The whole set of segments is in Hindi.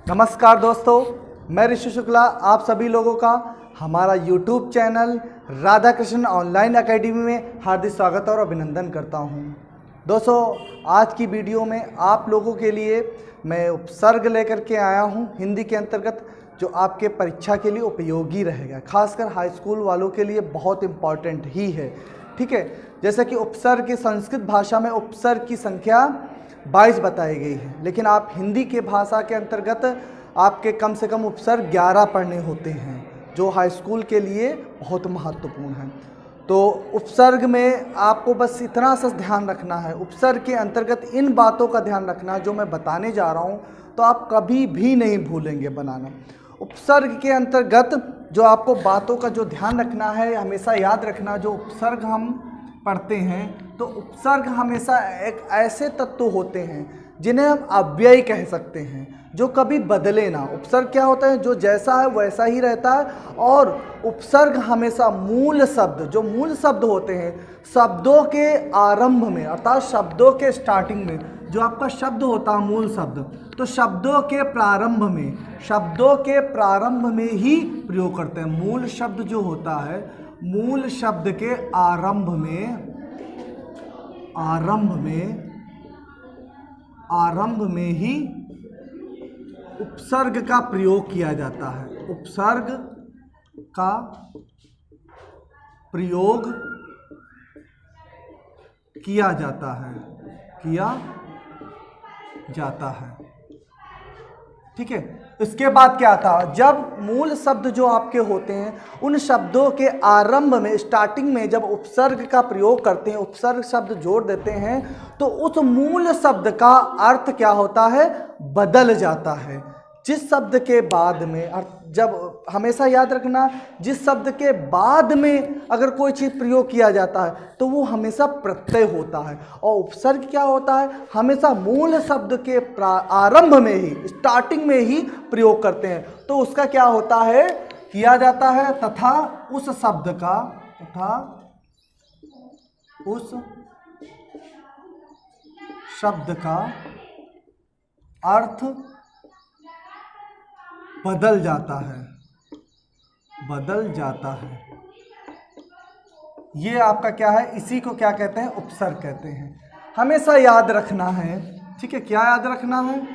नमस्कार दोस्तों, मैं ऋषि शुक्ला आप सभी लोगों का हमारा YouTube channel Radha Krishna online academy में हार्दिक स्वागत और अभिनंदन करता हूं। दोस्तों, आज की वीडियो में आप लोगों के लिए मैं उपसर्ग लेकर के आया हूं हिंदी के अंतर्गत, जो आपके परीक्षा के लिए उपयोगी रहेगा। खासकर हाई स्कूल वालों के लिए बहुत इम्पॉर्टेंट ही है। ठीक है, जैसे कि उपसर्ग की संस्कृत भाषा में उपसर्ग की संख्या 22 बताई गई है, लेकिन आप हिंदी के भाषा के अंतर्गत आपके कम से कम उपसर्ग 11 पढ़ने होते हैं, जो हाई स्कूल के लिए बहुत महत्वपूर्ण है। तो उपसर्ग में आपको बस इतना सा ध्यान रखना है, उपसर्ग के अंतर्गत इन बातों का ध्यान रखना जो मैं बताने जा रहा हूँ, तो आप कभी भी नहीं भूलेंगे बनाना। उपसर्ग के अंतर्गत जो आपको बातों का जो ध्यान रखना है, हमेशा याद रखना, जो उपसर्ग हम पढ़ते हैं तो उपसर्ग हमेशा एक ऐसे तत्व होते हैं जिन्हें हम अव्यय कह सकते हैं, जो कभी बदले ना। उपसर्ग क्या होता है? जो जैसा है वैसा ही रहता है। और उपसर्ग हमेशा मूल शब्द, जो मूल शब्द होते हैं, शब्दों के आरंभ में, अर्थात शब्दों के स्टार्टिंग में जो आपका शब्द होता है मूल शब्द, तो शब्दों के प्रारंभ में ही प्रयोग करते हैं। मूल शब्द जो होता है, मूल शब्द के आरंभ में ही उपसर्ग का प्रयोग किया जाता है। उपसर्ग का प्रयोग किया जाता है। ठीक है, इसके बाद क्या था? जब मूल शब्द जो आपके होते हैं, उन शब्दों के आरंभ में, स्टार्टिंग में जब उपसर्ग का प्रयोग करते हैं, उपसर्ग शब्द जोड़ देते हैं, तो उस मूल शब्द का अर्थ क्या होता है? बदल जाता है। जिस शब्द के बाद में, जब हमेशा याद रखना, जिस शब्द के बाद में अगर कोई चीज़ प्रयोग किया जाता है तो वो हमेशा प्रत्यय होता है। और उपसर्ग क्या होता है? हमेशा मूल शब्द के आरंभ में ही, स्टार्टिंग में ही प्रयोग करते हैं, तो उसका क्या होता है? किया जाता है तथा उस शब्द का अर्थ बदल जाता है। ये आपका क्या है? इसी को क्या कहते हैं? उपसर्ग कहते हैं। हमेशा याद रखना है। ठीक है, क्या याद रखना है?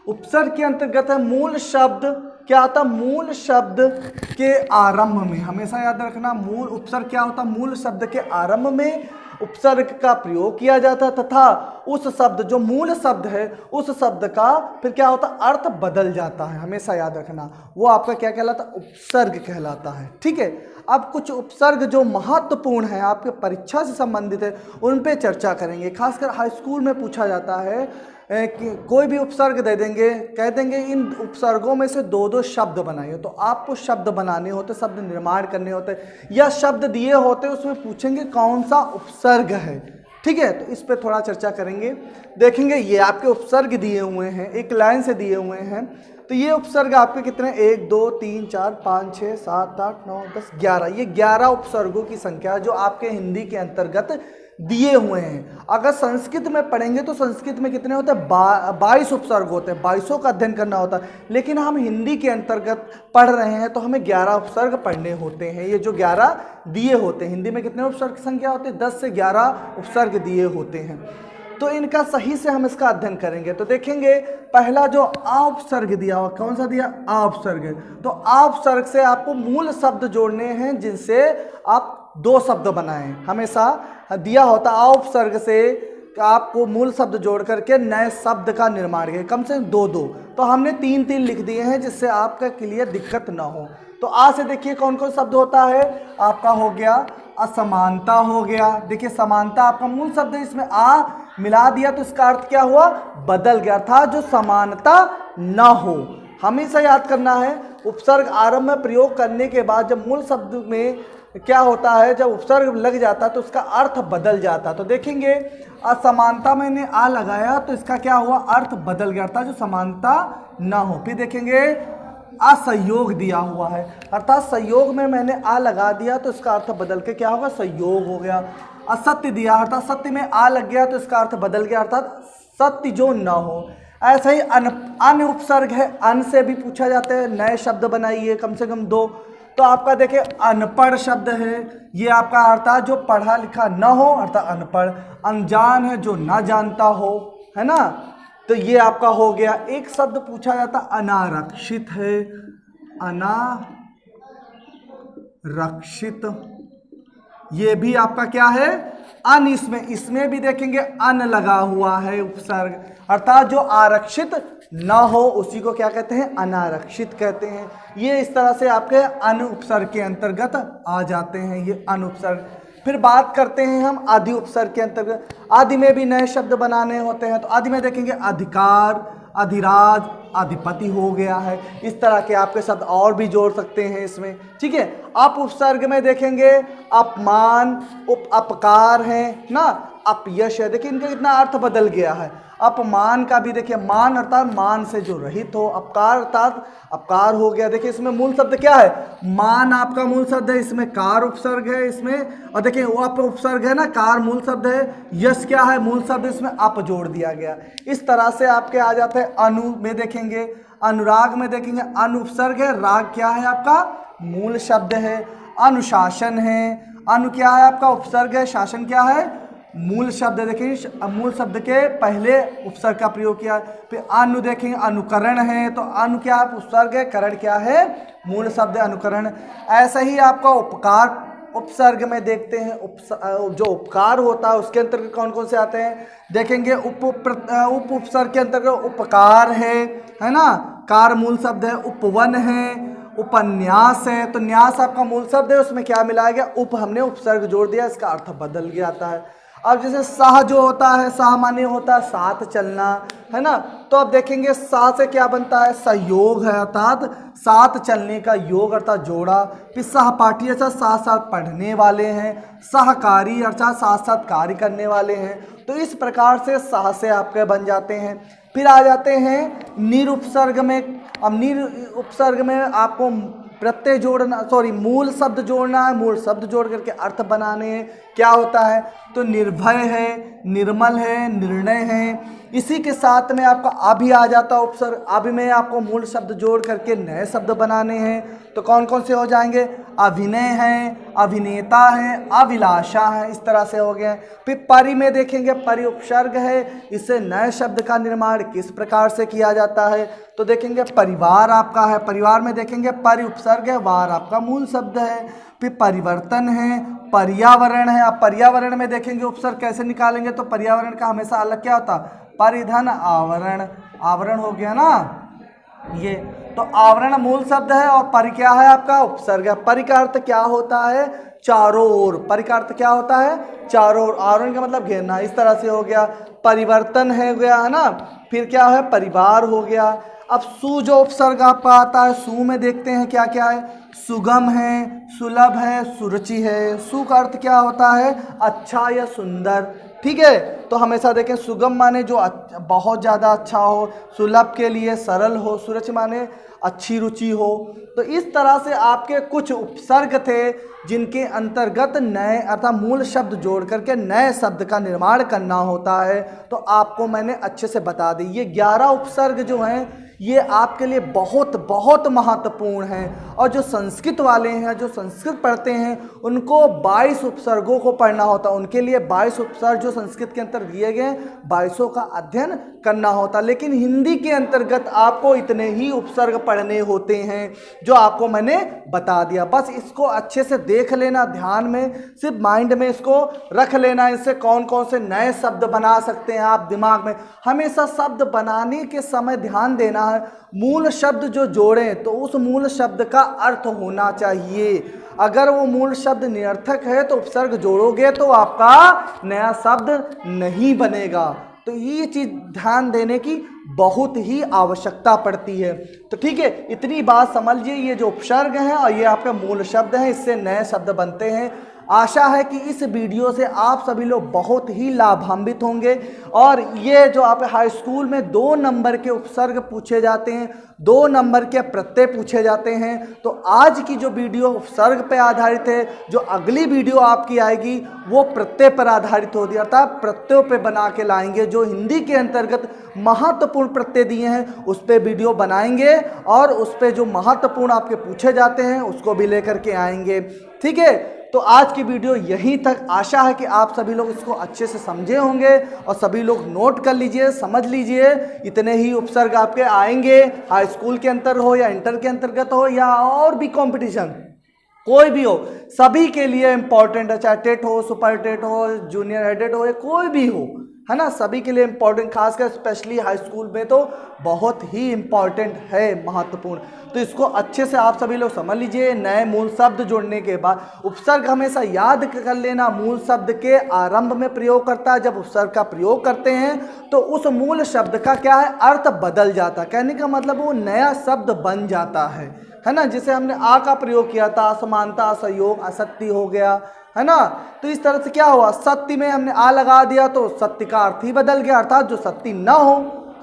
उपसर्ग के अंतर्गत है मूल शब्द। क्या आता? मूल शब्द के आरंभ में, हमेशा याद रखना, मूल उपसर्ग क्या होता? मूल शब्द के आरंभ में उपसर्ग का प्रयोग किया जाता है तथा उस शब्द, जो मूल शब्द है, उस शब्द का फिर क्या होता? अर्थ बदल जाता है। हमेशा याद रखना, वो आपका क्या कहलाता? उपसर्ग कहलाता है। ठीक है, अब कुछ उपसर्ग जो महत्वपूर्ण है, आपके परीक्षा से संबंधित है, उन पे चर्चा करेंगे। खासकर हाई स्कूल में पूछा जाता है कि कोई भी उपसर्ग दे देंगे, कह देंगे इन उपसर्गों में से दो दो शब्द बनाइए। तो आपको शब्द बनाने होते, शब्द निर्माण करने होते, या शब्द दिए होते, उसमें पूछेंगे कौन सा उपसर्ग है। ठीक है, तो इस पे थोड़ा चर्चा करेंगे। देखेंगे ये आपके उपसर्ग दिए हुए हैं, एक लाइन से दिए हुए हैं। तो ये उपसर्ग आपके कितने? 1 2 3 4 5 6 7 8 9 10 11। ये 11 उपसर्गों की संख्या जो आपके हिंदी के अंतर्गत दिए हुए हैं। अगर संस्कृत में पढ़ेंगे तो संस्कृत में कितने होते हैं? 22 उपसर्ग होते हैं, 22 का अध्ययन करना होता है। लेकिन हम हिंदी के अंतर्गत पढ़ रहे हैं तो हमें 11 उपसर्ग पढ़ने होते हैं। ये जो 11 दिए होते हैं, हिंदी में कितने उपसर्ग की संख्या होती है? 10 से 11 उपसर्ग दिए होते हैं। तो इनका सही से हम इसका अध्ययन करेंगे। तो देखेंगे पहला जो आ उपसर्ग दिया हुआ, कौन सा दिया? आ उपसर्ग। तो आ उपसर्ग से आपको मूल शब्द जोड़ने हैं जिनसे आप दो शब्द बनाएं। हमेशा दिया होता आ उपसर्ग से आपको मूल शब्द जोड़ करके नए शब्द का निर्माण किया, कम से कम 2 2। तो हमने 3 3 लिख दिए हैं जिससे आपका क्लियर दिक्कत ना हो। तो आ से देखिए कौन कौन शब्द होता है? आपका हो गया असमानता, हो गया। देखिए समानता आपका मूल शब्द है, इसमें आ मिला दिया तो इसका अर्थ क्या हुआ? बदल गया, था जो समानता ना हो। हमेशा याद करना है, उपसर्ग आरंभ में प्रयोग करने के बाद जब मूल शब्द में क्या होता है, जब उपसर्ग लग जाता है तो उसका अर्थ बदल जाता है। तो देखेंगे असमानता मैंने आ लगाया तो इसका क्या हुआ? अर्थ बदल गया था, जो समानता ना हो। फिर देखेंगे असहयोग दिया हुआ है, अर्थात संयोग में मैंने आ लगा दिया तो इसका अर्थ बदल के क्या होगा, संयोग हो गया। असत्य दिया अर्थात सत्य में आ लग गया तो इसका अर्थ बदल गया, अर्थात सत्य जो न हो। ऐसा ही अन उपसर्ग है, अन से भी पूछा जाता है, नए शब्द बनाइए कम से कम 2। तो आपका देखिए अनपढ़ शब्द है, ये आपका अर्थात जो पढ़ा लिखा न हो अर्थात अनपढ़। अनजान है जो ना जानता हो, है ना, तो ये आपका हो गया। एक शब्द पूछा जाता अनारक्षित है, अनारक्षित, ये भी आपका क्या है, अन। इसमें भी देखेंगे अन लगा हुआ है उपसर्ग, अर्थात जो आरक्षित न हो उसी को क्या कहते हैं, अनारक्षित कहते हैं। ये इस तरह से आपके अन उपसर्ग के अंतर्गत आ जाते हैं, ये अन उपसर्ग। फिर बात करते हैं हम आदि उपसर्ग के अंतर्गत। आदि में भी नए शब्द बनाने होते हैं, तो आदि में देखेंगे अधिकार, अधिराज, अधिपति हो गया है। इस तरह के आपके शब्द और भी जोड़ सकते हैं इसमें, ठीक है। अप उपसर्ग में देखेंगे अपमान, अपकार है ना, अपयश है। देखिए इनका कितना अर्थ बदल गया है। अपमान का भी देखिए मान अर्थात मान से जो रहित हो, अपकार अर्थात अपकार हो गया। देखिए इसमें मूल शब्द क्या है, मान आपका मूल शब्द है, इसमें कार उपसर्ग है इसमें, और देखिए वो अप उपसर्ग है ना, कार मूल शब्द है, यश क्या है मूल शब्द, इसमें अप जोड़ दिया गया। इस तरह से आपके आ जाते हैं। अनु में देखेंगे, अनुराग में देखेंगे अनु उपसर्ग है, राग क्या है आपका मूल शब्द है। अनुशासन है, अनु क्या है आपका उपसर्ग है, शासन क्या है मूल शब्द है। देखिए मूल शब्द के पहले उपसर्ग का प्रयोग किया। फिर अनु देखेंगे अनुकरण है, तो अनु क्या है उपसर्ग है, करण क्या है मूल शब्द है अनुकरण। ऐसा ही आपका उपकार उपसर्ग में देखते हैं, जो उपकार होता है उसके अंतर्गत कौन कौन से आते हैं देखेंगे। उप उपसर्ग के अंतर्गत उपकार है ना, कार मूल शब्द है। उपवन है, उपन्यास है, तो न्यास आपका मूल शब्द है, उसमें क्या मिलाया गया, उप, हमने उपसर्ग जोड़ दिया, इसका अर्थ बदल गया आता है। अब जैसे साह जो होता है, साह माने होता है साथ चलना, है ना, तो अब देखेंगे साह से क्या बनता है, सहयोग है, अर्थात साथ चलने का योग अर्थात जोड़ा। फिर सहपाठी अर्थात साथ साथ पढ़ने वाले हैं, सहकारी अर्थात साथ साथ कार्य करने वाले हैं। तो इस प्रकार से साह से आपके बन जाते हैं। फिर आ जाते हैं निरुपसर्ग में। अब निरुपसर्ग में आपको प्रत्यय जोड़ना, मूल शब्द जोड़ना है, मूल शब्द जोड़ करके अर्थ बनाने हैं। क्या होता है, तो निर्भय है, निर्मल है, निर्णय है। इसी के साथ में आपका अभी आ जाता है उपसर्ग। अभी में आपको मूल शब्द जोड़ करके नए शब्द बनाने हैं, तो कौन कौन से हो जाएंगे, अभिनय है, अभिनेता है, अभिलाषा है, इस तरह से हो गए। फिर परि में देखेंगे, परि उपसर्ग है, इससे नए शब्द का निर्माण किस प्रकार से किया जाता है, तो देखेंगे परिवार आपका है, परिवार में देखेंगे परि उपसर्ग है, वार आपका मूल शब्द है। फिर परिवर्तन है, पर्यावरण है। अब पर्यावरण में देखेंगे उपसर्ग कैसे निकालेंगे, तो पर्यावरण का हमेशा अलग क्या होता, परिधन आवरण, आवरण हो गया ना ये, तो आवरण मूल शब्द है और परि क्या है आपका उपसर्ग है। परि का अर्थ क्या होता है, चारों ओर, परि का अर्थ क्या होता है, चारों ओर, आवरण का मतलब घेरना, इस तरह से हो गया। परिवर्तन है गया, है ना, फिर क्या है परिवार हो गया। अब सु जो उपसर्ग आपका आता है, सु में देखते हैं क्या क्या है, सुगम है, सुलभ है, सुरुचि है। सु का अर्थ क्या होता है, अच्छा या सुंदर, ठीक है। तो हमेशा देखें सुगम माने जो बहुत ज़्यादा अच्छा हो, सुलभ के लिए सरल हो, सुरुचि माने अच्छी रुचि हो। तो इस तरह से आपके कुछ उपसर्ग थे जिनके अंतर्गत नए अर्थात मूल शब्द जोड़ करके नए शब्द का निर्माण करना होता है। तो आपको मैंने अच्छे से बता दी, ये 11 उपसर्ग जो हैं ये आपके लिए बहुत बहुत महत्वपूर्ण हैं। और जो संस्कृत वाले हैं, जो संस्कृत पढ़ते हैं, उनको 22 उपसर्गों को पढ़ना होता है। उनके लिए 22 उपसर्ग जो संस्कृत के अंतर्गत दिए गए 22 का अध्ययन करना होता है। लेकिन हिंदी के अंतर्गत आपको इतने ही उपसर्ग पढ़ने होते हैं जो आपको मैंने बता दिया। बस इसको अच्छे से देख लेना, ध्यान में सिर्फ माइंड में इसको रख लेना। इससे कौन कौन से नए शब्द बना सकते हैं आप दिमाग में। हमेशा शब्द बनाने के समय ध्यान देना है, मूल शब्द जो जोड़ें तो उस मूल शब्द का अर्थ होना चाहिए। अगर वो मूल शब्द निरर्थक है तो उपसर्ग जोड़ोगे तो आपका नया शब्द नहीं बनेगा। तो ये चीज़ ध्यान देने की बहुत ही आवश्यकता पड़ती है। तो ठीक है, इतनी बात समझिए, ये जो उपसर्ग हैं और ये आपके मूल शब्द हैं, इससे नए शब्द बनते हैं। आशा है कि इस वीडियो से आप सभी लोग बहुत ही लाभान्वित होंगे। और ये जो आप हाई स्कूल में 2 नंबर के उपसर्ग पूछे जाते हैं, 2 नंबर के प्रत्यय पूछे जाते हैं, तो आज की जो वीडियो उपसर्ग पे आधारित है, जो अगली वीडियो आपकी आएगी वो प्रत्यय पर आधारित होगी, अर्थात प्रत्ययों पे बना के लाएंगे। जो हिंदी के अंतर्गत महत्वपूर्ण प्रत्यय दिए हैं उस पे वीडियो बनाएंगे और उस पे जो महत्वपूर्ण आपके पूछे जाते हैं उसको भी लेकर के आएंगे। ठीक है, तो आज की वीडियो यहीं तक। आशा है कि आप सभी लोग इसको अच्छे से समझे होंगे और सभी लोग नोट कर लीजिए, समझ लीजिए। इतने ही उपसर्ग आपके आएंगे, हाई स्कूल के अंतर हो या इंटर के अंतर्गत हो या और भी कंपटीशन कोई भी हो, सभी के लिए इंपॉर्टेंट है। चाहे टेट हो, सुपर टेट हो, जूनियर एडेड हो या कोई भी हो, है ना, सभी के लिए इंपॉर्टेंट, खासकर स्पेशली हाई स्कूल में तो बहुत ही इंपॉर्टेंट है, महत्वपूर्ण। तो इसको अच्छे से आप सभी लोग समझ लीजिए। नए मूल शब्द जोड़ने के बाद उपसर्ग हमेशा याद कर लेना, मूल शब्द के आरंभ में प्रयोग करता है। जब उपसर्ग का प्रयोग करते हैं तो उस मूल शब्द का क्या है, अर्थ बदल जाता है। कहने का मतलब वो नया शब्द बन जाता है ना। जैसे हमने आ का प्रयोग किया था, असमानता, असहयोग, असत्य हो गया, है ना। तो इस तरह से क्या हुआ, सत्य में हमने आ लगा दिया तो सत्य का अर्थ ही बदल गया, अर्थात जो सत्य न हो,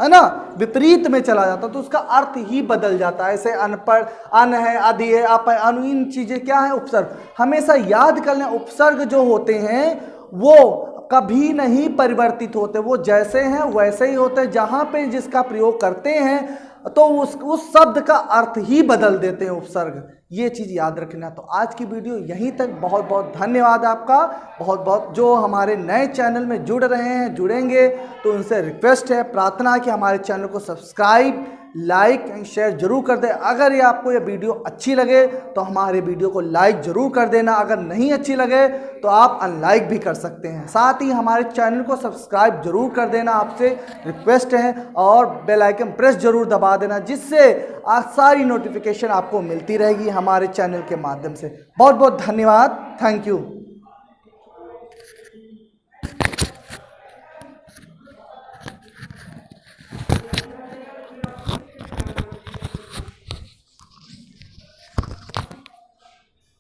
है ना, विपरीत में चला जाता तो उसका अर्थ ही बदल जाता है। ऐसे अनपढ़, अन है, अधि है, अप है, अनु, इन चीजें क्या है, उपसर्ग। हमेशा याद कर लें, उपसर्ग जो होते हैं वो कभी नहीं परिवर्तित होते, वो जैसे हैं वैसे ही होते हैं। जहां पे जिसका प्रयोग करते हैं तो उस शब्द का अर्थ ही बदल देते हैं उपसर्ग। ये चीज़ याद रखना। तो आज की वीडियो यहीं तक। बहुत बहुत धन्यवाद आपका, बहुत बहुत। जो हमारे नए चैनल में जुड़ रहे हैं, जुड़ेंगे, तो उनसे रिक्वेस्ट है, प्रार्थना है कि हमारे चैनल को सब्सक्राइब, लाइक एंड शेयर जरूर कर दें। अगर ये आपको ये वीडियो अच्छी लगे तो हमारे वीडियो को लाइक जरूर कर देना। अगर नहीं अच्छी लगे तो आप अनलाइक भी कर सकते हैं। साथ ही हमारे चैनल को सब्सक्राइब जरूर कर देना, आपसे रिक्वेस्ट है। और बेल आइकन प्रेस जरूर दबा देना, जिससे सारी नोटिफिकेशन आपको मिलती रहेगी हमारे चैनल के माध्यम से। बहुत बहुत धन्यवाद। Thank you.